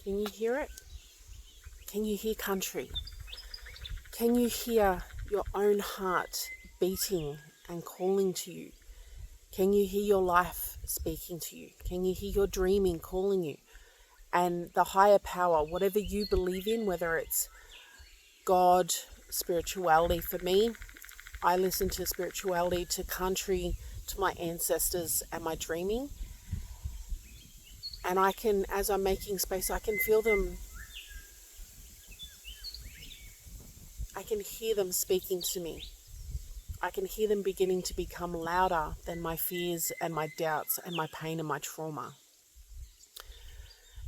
Can you hear it? Can you hear country? Can you hear your own heart beating and calling to you? Can you hear your life speaking to you? Can you hear your dreaming calling you? And the higher power, whatever you believe in, whether it's God, spirituality. For me, I listen to spirituality, to country, to my ancestors and my dreaming. And I can, as I'm making space, I can feel them. I can hear them speaking to me. I can hear them beginning to become louder than my fears and my doubts and my pain and my trauma.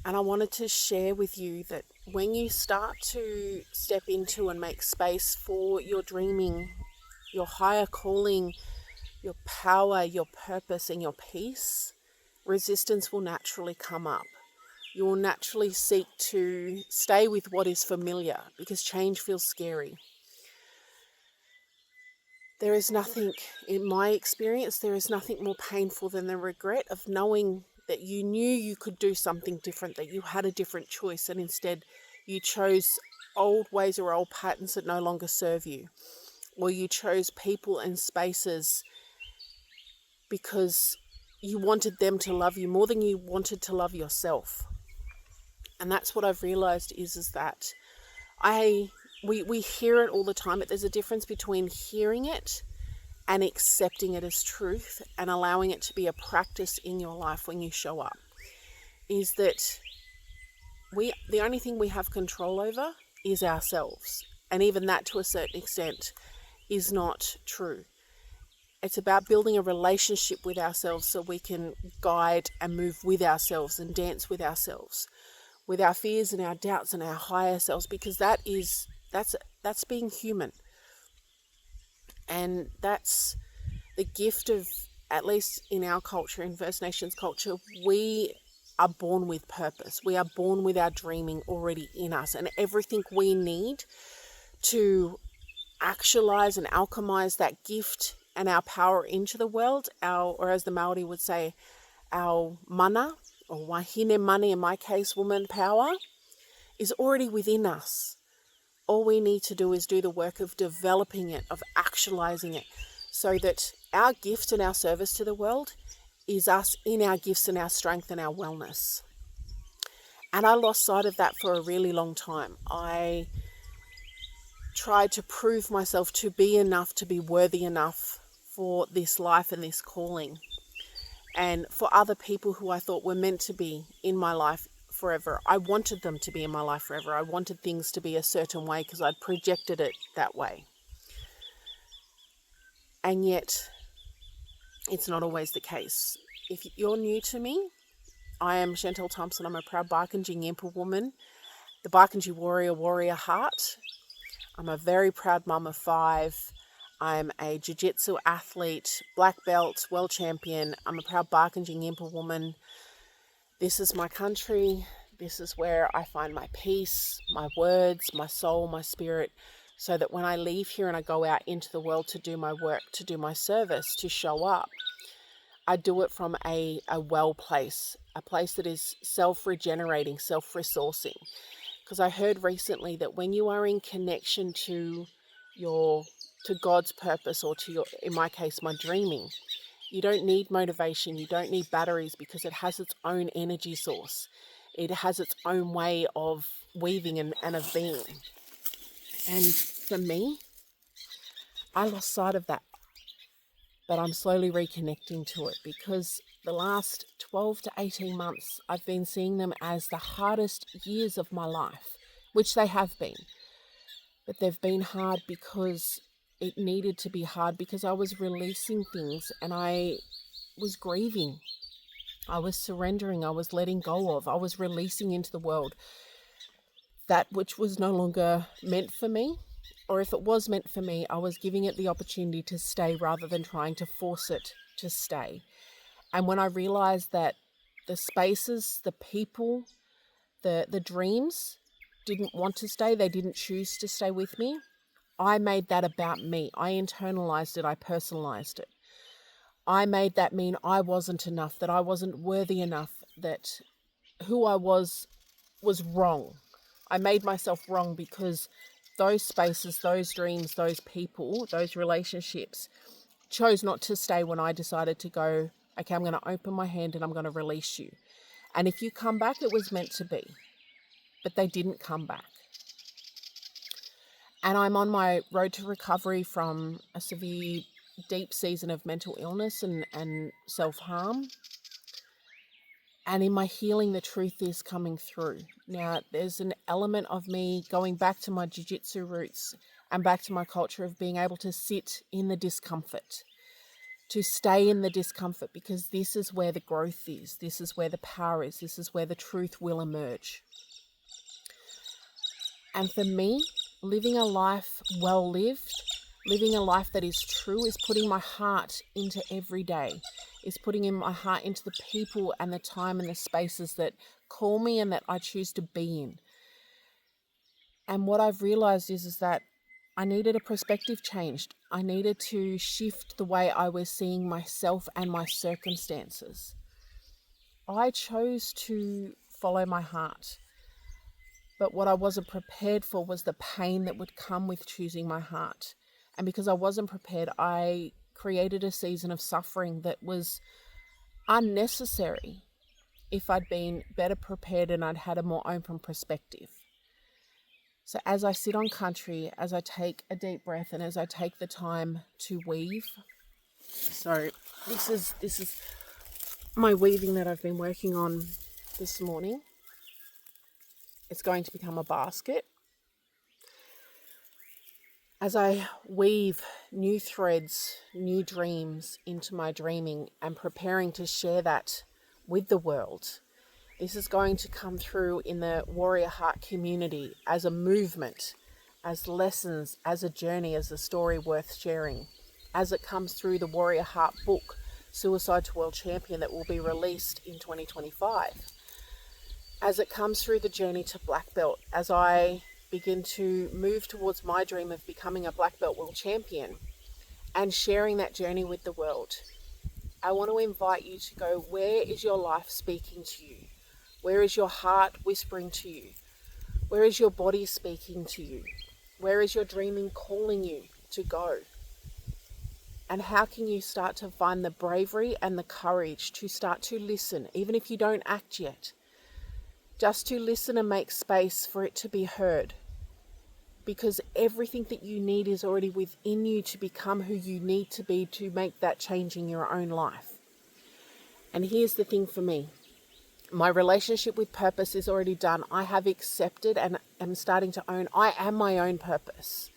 And I wanted to share with you that when you start to step into and make space for your dreaming, your higher calling, your power, your purpose, and your peace, resistance will naturally come up. You will naturally seek to stay with what is familiar because change feels scary. There is nothing, in my experience, there is nothing more painful than the regret of knowing that you knew you could do something different, that you had a different choice, and instead you chose old ways or old patterns that no longer serve you. Or you chose people and spaces because you wanted them to love you more than you wanted to love yourself. And that's what I've realized is that we hear it all the time, but there's a difference between hearing it and accepting it as truth and allowing it to be a practice in your life when you show up. Is that the only thing we have control over is ourselves. And even that, to a certain extent, is not true. It's about building a relationship with ourselves so we can guide and move with ourselves and dance with ourselves, with our fears and our doubts and our higher selves, because that's being human. And that's the gift of, at least in our culture, in First Nations culture, we are born with purpose. We are born with our dreaming already in us, and everything we need to actualize and alchemize that gift and our power into the world, or as the Maori would say, our mana, or wahine mani, in my case, woman power, is already within us. All we need to do is do the work of developing it, of actualizing it, so that our gift and our service to the world is us in our gifts and our strength and our wellness. And I lost sight of that for a really long time. I tried to prove myself to be enough, to be worthy enough for this life and this calling, and for other people who I thought were meant to be in my life forever. I wanted them to be in my life forever. I wanted things to be a certain way because I'd projected it that way. And yet, it's not always the case. If you're new to me, I am Chantel Thompson. I'm a proud Barkindji Yimpa woman, the Barkindji warrior heart. I'm a very proud mum of 5. I'm a jiu-jitsu athlete, black belt, world champion. I'm a proud Barkindji Yimpa woman. This is my country. This is where I find my peace, my words, my soul, my spirit, so that when I leave here and I go out into the world to do my work, to do my service, to show up, I do it from a well place, a place that is self-regenerating, self-resourcing. Because I heard recently that when you are in connection to God's purpose, or to your, in my case, my dreaming, you don't need motivation, you don't need batteries, because it has its own energy source. It has its own way of weaving and of being. And for me, I lost sight of that. But I'm slowly reconnecting to it, because the last 12 to 18 months, I've been seeing them as the hardest years of my life, which they have been. But they've been hard because it needed to be hard, because I was releasing things and I was grieving. I was surrendering. I was letting go of. I was releasing into the world that which was no longer meant for me. Or if it was meant for me, I was giving it the opportunity to stay rather than trying to force it to stay. And when I realized that the spaces, the people, the dreams didn't want to stay, they didn't choose to stay with me, I made that about me. I internalized it. I personalized it. I made that mean I wasn't enough, that I wasn't worthy enough, that who I was was wrong. I made myself wrong because those spaces, those dreams, those people, those relationships chose not to stay when I decided to go, okay, I'm going to open my hand and I'm going to release you. And if you come back, it was meant to be. But they didn't come back. And I'm on my road to recovery from a severe, deep season of mental illness and self-harm. And in my healing, the truth is coming through. Now, there's an element of me going back to my jiu-jitsu roots and back to my culture of being able to sit in the discomfort, to stay in the discomfort, because this is where the growth is. This is where the power is. This is where the truth will emerge. And for me, living a life well lived, living a life that is true, is putting my heart into every day, is putting in my heart into the people and the time and the spaces that call me and that I choose to be in. And what I've realized is that I needed a perspective changed. I needed to shift the way I was seeing myself and my circumstances. I chose to follow my heart. But what I wasn't prepared for was the pain that would come with choosing my heart. And because I wasn't prepared, I created a season of suffering that was unnecessary if I'd been better prepared and I'd had a more open perspective. So as I sit on country, as I take a deep breath and as I take the time to weave, so this is my weaving that I've been working on this morning. It's going to become a basket. As I weave new threads, new dreams into my dreaming and preparing to share that with the world, this is going to come through in the Warrior Heart community as a movement, as lessons, as a journey, as a story worth sharing, as it comes through the Warrior Heart book, Suicide to World Champion, that will be released in 2025. As it comes through the journey to black belt, as I begin to move towards my dream of becoming a black belt world champion and sharing that journey with the world, I want to invite you to go, where is your life speaking to you? Where is your heart whispering to you? Where is your body speaking to you? Where is your dreaming calling you to go? And how can you start to find the bravery and the courage to start to listen, even if you don't act yet? Just to listen and make space for it to be heard. Because everything that you need is already within you to become who you need to be to make that change in your own life. And here's the thing for me. My relationship with purpose is already done. I have accepted and am starting to own I am my own purpose.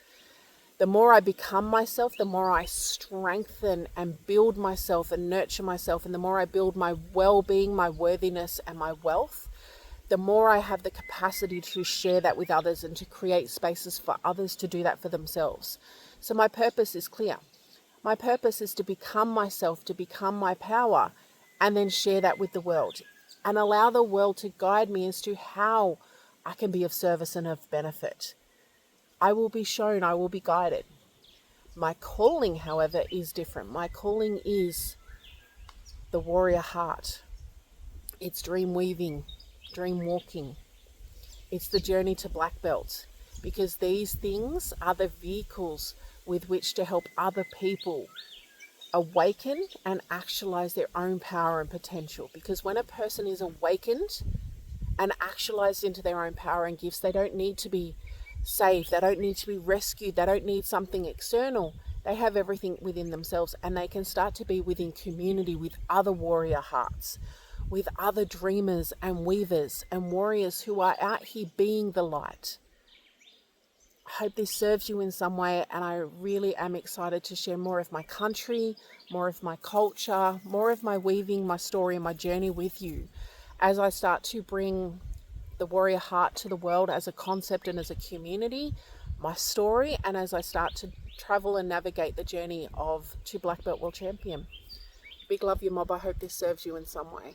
The more I become myself, the more I strengthen and build myself and nurture myself, and the more I build my well-being, my worthiness, and my wealth, the more I have the capacity to share that with others and to create spaces for others to do that for themselves. So my purpose is clear. My purpose is to become myself, to become my power, and then share that with the world and allow the world to guide me as to how I can be of service and of benefit. I will be shown, I will be guided. My calling, however, is different. My calling is the warrior heart. It's dream weaving, dream walking. It's the journey to black belt, because these things are the vehicles with which to help other people awaken and actualize their own power and potential. Because when a person is awakened and actualized into their own power and gifts, they don't need to be saved, they don't need to be rescued, they don't need something external. They have everything within themselves, and they can start to be within community with other warrior hearts, with other dreamers and weavers and warriors who are out here being the light. I hope this serves you in some way, and I really am excited to share more of my country, more of my culture, more of my weaving, my story and my journey with you as I start to bring the warrior heart to the world as a concept and as a community, my story, and as I start to travel and navigate the journey to Black Belt World Champion. Big love, your mob. I hope this serves you in some way.